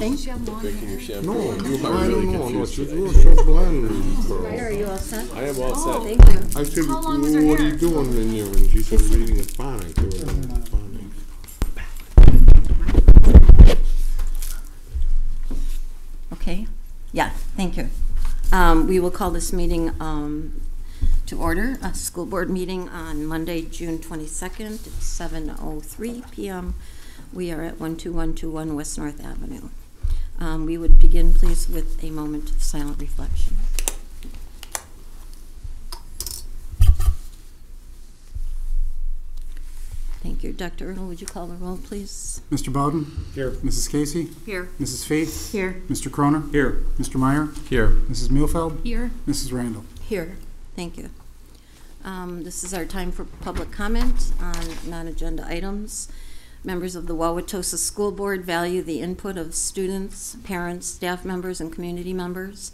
anything? Drinking your champagne. No, You I are really don't know. No, confused she's today. real blonde. Are you all set? I am all set. Thank you. I said, How long was her what are hair? you doing in there? And she said, reading a phonics. They were reading a phonics. Okay. Yeah, thank you. We will call this meeting to order, a school board meeting on Monday, June 22nd at 7:03 p.m. We are at 12121 West North Avenue. We would begin, please, with a moment of silent reflection. Thank you. Dr. Ertl, would you call the roll, please? Mr. Bowden? Here. Mrs. Casey? Here. Mrs. Faith? Here. Mr. Croner? Here. Mr. Meyer? Here. Mrs. Muehlfeld? Here. Mrs. Randall? Here. Thank you. This is our time for public comment on non-agenda items. Members of the Wauwatosa School Board value the input of students, parents, staff members, and community members.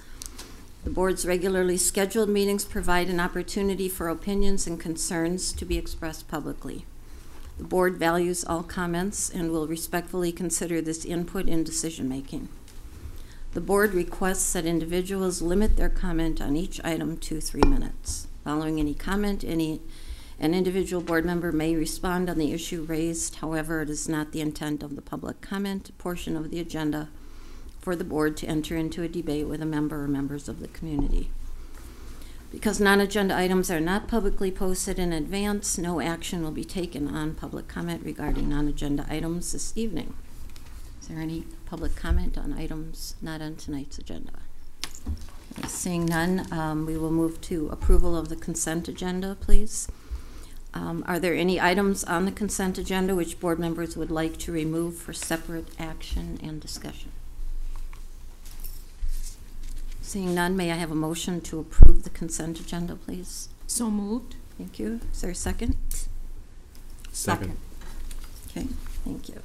The board's regularly scheduled meetings provide an opportunity for opinions and concerns to be expressed publicly. The board values all comments and will respectfully consider this input in decision-making. The board requests that individuals limit their comment on each item to 3 minutes. Following any comment, an individual board member may respond on the issue raised. However, it is not the intent of the public comment portion of the agenda for the board to enter into a debate with a member or members of the community. Because non-agenda items are not publicly posted in advance, no action will be taken on public comment regarding non-agenda items this evening. Is there any public comment on items not on tonight's agenda? Okay, seeing none, we will move to approval of the consent agenda, please. Are there any items on the consent agenda which board members would like to remove for separate action and discussion? Seeing none, may I have a motion to approve the consent agenda, please? So moved. Thank you. Is there a second? Second. Okay, thank you.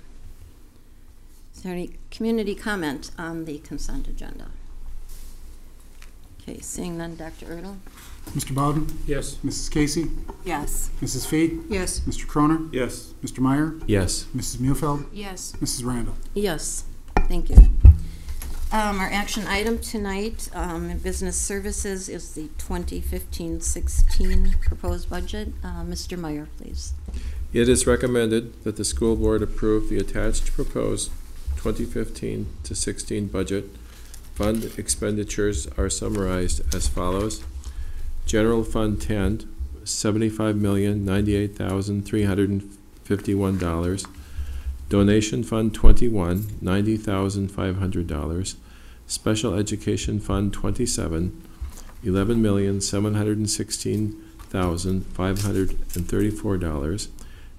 Is there any community comment on the consent agenda? Okay, seeing none, Dr. Ertl? Mr. Bowden? Yes. Mrs. Casey? Yes. Mrs. Faith? Yes. Mr. Croner? Yes. Mr. Meyer? Yes. Mrs. Muehlfeld? Yes. Mrs. Randall? Yes, thank you. Our action item tonight in business services is the 2015-16 proposed budget. Mr. Meyer, please. It is recommended that the school board approve the attached proposed 2015-16 budget. Fund expenditures are summarized as follows. General Fund 10, $75,098,351. Donation Fund 21, $90,500. Special Education Fund 27, $11,716,534.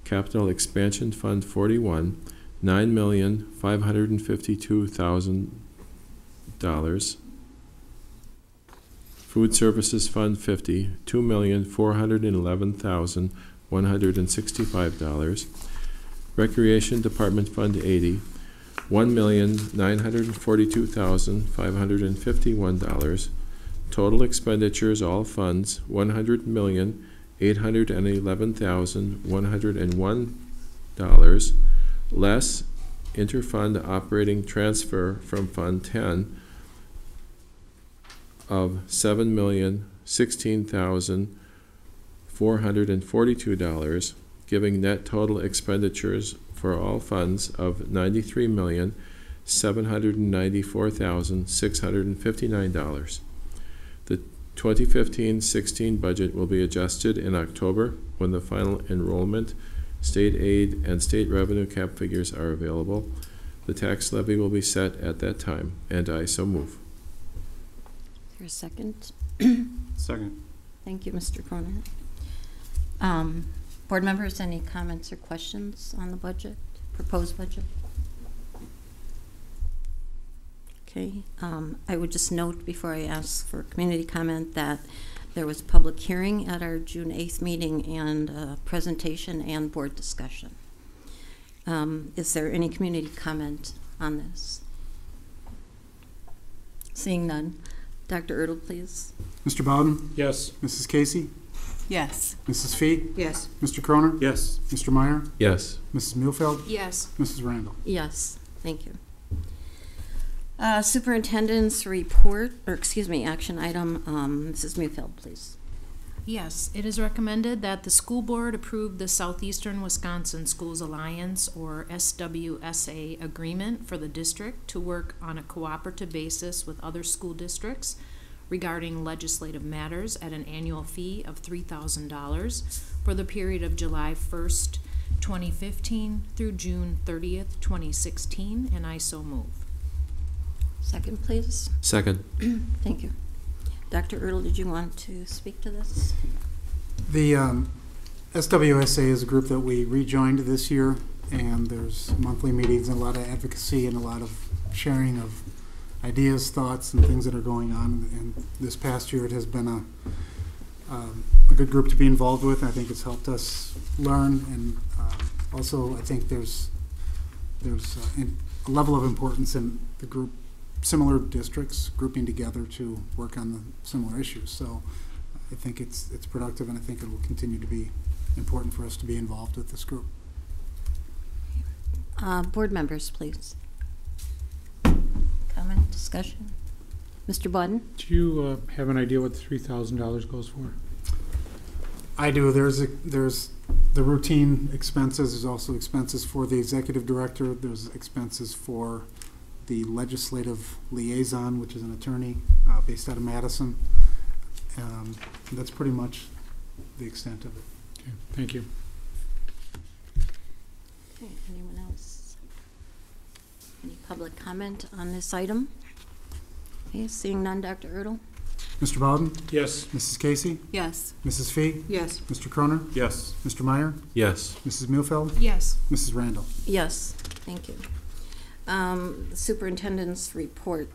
Capital Expansion Fund 41, $9,552,000. Food Services Fund 50, $2,411,165. Recreation Department Fund 80, $1,942,551. Total expenditures, all funds, $100,811,101, less interfund operating transfer from Fund 10 of $7,016,442, giving net total expenditures for all funds of $93,794,659. The 2015-16 budget will be adjusted in October when the final enrollment, state aid, and state revenue cap figures are available. The tax levy will be set at that time, and I so move. Is there a second? Second. Thank you, Mr. Croner. Board members, any comments or questions on the budget, proposed budget? Okay, I would just note before I ask for community comment that there was a public hearing at our June 8th meeting and a presentation and board discussion. Is there any community comment on this? Seeing none. Dr. Ertl, please. Mr. Bowden? Yes. Mrs. Casey? Yes. Mrs. Faith? Yes. Mr. Croner? Yes. Mr. Meyer? Yes. Mrs. Muehlfeld? Yes. Mrs. Randall? Yes, thank you. Superintendent's report, or excuse me, action item, Mrs. Mufeld, please. Yes, it is recommended that the school board approve the Southeastern Wisconsin Schools Alliance, or SWSA, agreement for the district to work on a cooperative basis with other school districts regarding legislative matters at an annual fee of $3,000 for the period of July 1st, 2015 through June 30th, 2016, and I so move. Second, please. Second. Thank you. Dr. Ertl, did you want to speak to this? The SWSA is a group that we rejoined this year, and there's monthly meetings and a lot of advocacy and a lot of sharing of ideas, thoughts, and things that are going on. And this past year, it has been a good group to be involved with. I think it's helped us learn, and also I think there's a level of importance in the group, similar districts grouping together to work on the similar issues. So I think it's productive, and I think it will continue to be important for us to be involved with this group. Board members, please. Comment, discussion? Mr. Budden? Do you have an idea what the $3,000 goes for? I do. There's the routine expenses. There's also expenses for the executive director. There's expenses for the legislative liaison, which is an attorney based out of Madison. That's pretty much the extent of it. Okay, thank you. Okay, anyone else? Any public comment on this item? Okay, seeing none, Dr. Ertl? Mr. Bowden? Yes. Mrs. Casey? Yes. Mrs. Fee? Yes. Mr. Croner? Yes. Mr. Meyer? Yes. Mrs. Muehlfeld? Yes. Mrs. Randall? Yes, thank you. The superintendent's report.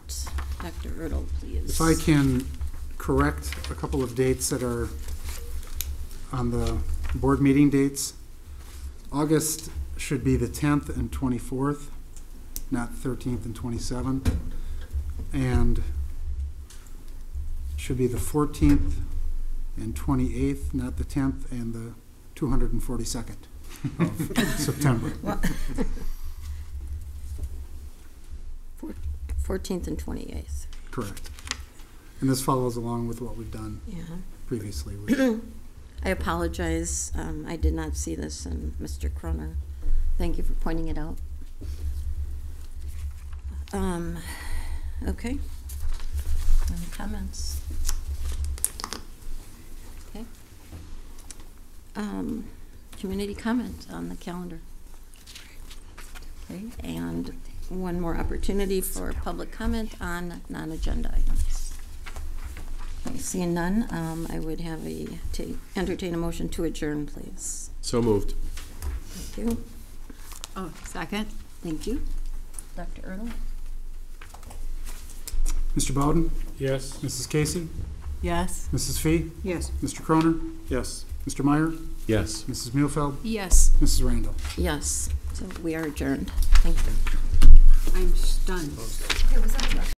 Dr. Ertl, please. If I can correct a couple of dates that are on the board meeting dates. August should be the 10th and 24th, not 13th and 27th. And should be the 14th and 28th, not the 10th, and the 242nd of September. 14th and 28th. Correct. And this follows along with what we've done previously. I apologize. I did not see this, and Mr. Croner, thank you for pointing it out. Okay. Any comments? Okay. Community comment on the calendar. Okay, and one more opportunity for public comment on non-agenda items. Okay, seeing none, I would have entertain a motion to adjourn, please. So moved. Thank you. Oh, second. Thank you. Dr. Ertl? Mr. Bowden? Yes. Mrs. Casey? Yes. Mrs. Fee? Yes. Mr. Croner? Yes. Mr. Meyer? Yes. Mrs. Muehlfeld? Yes. Mrs. Randall? Yes. So we are adjourned. Thank you. I'm stunned.